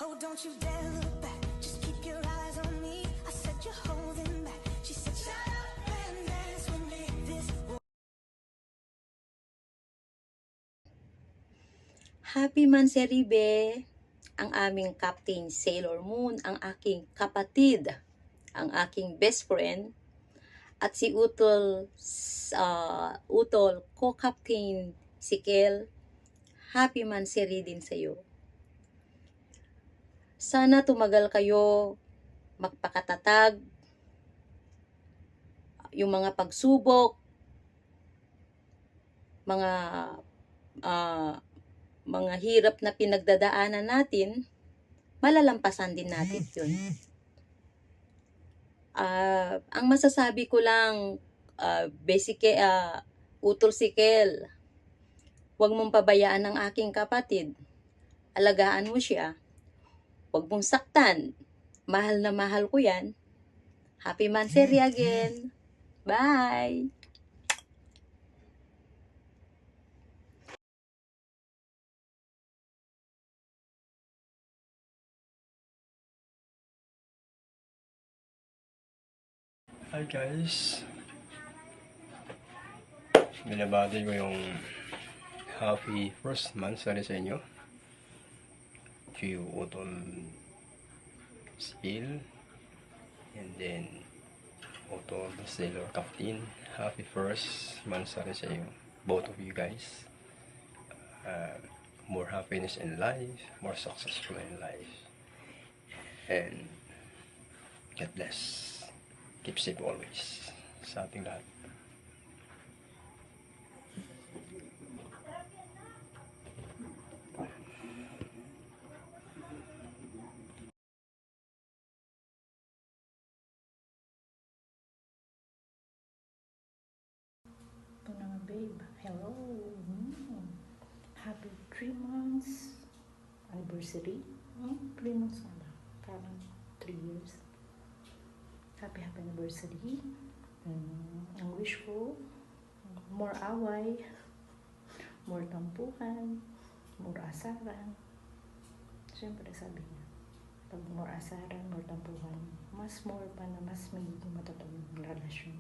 Oh, don't you dare look back. Just keep your eyes on me. I said you're holding back. She said, shut up and dance with me. This Happy Manseribe, ang aming Captain Sailor Moon, ang aking kapatid, ang aking best friend, at si Utol co-captain si Kel. Happy Manseri din sa'yo. Sana tumagal kayo, magpakatatag, yung mga pagsubok, mga hirap na pinagdadaanan natin, malalampasan din natin yun. Ang masasabi ko lang, Utol Sikel, huwag mong pabayaan ang aking kapatid. Alagaan mo siya. Huwag mong saktan. Mahal na mahal ko yan. Happy Manseri again. Bye! Hi guys! Binabati ko yung happy first month sa inyo. To Utol Sil and then Utol Sailor Captain. Happy first month sa inyo, both of you guys. More happiness in life, more successful in life, and God bless. Keep safe always sa ating lahat. Ito na nga, babe. Hello. Happy 3 months anniversary. 3 months na ba? Parang 3 years. Happy anniversary. Ang wish ko, more away, more tampuhan, more asaran. Siyempre sabi niya, pag more asaran, more tampuhan, mas more pa na mas may matatag relasyon.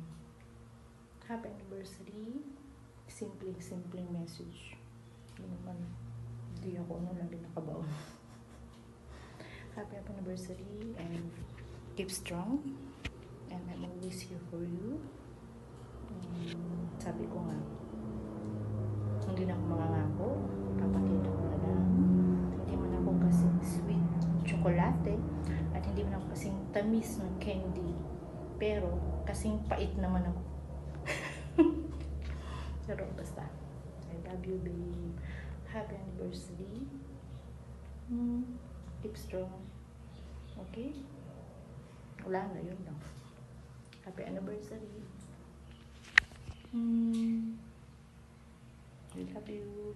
Happy anniversary. Simpleng message. Hindi naman, hindi ako lagi nakabaon. Happy anniversary and keep strong. And I'm always here for you. Sabi ko nga, hindi na ako makangako. Papakita ko na lang. Hindi man ako kasing sweet chocolate at hindi man ako kasing tamis ng candy. Pero kasing pait naman ako. Pero basta, I love you, babe. Happy anniversary. Keep strong. Okay? Wala na, yun lang. Happy anniversary. I love you.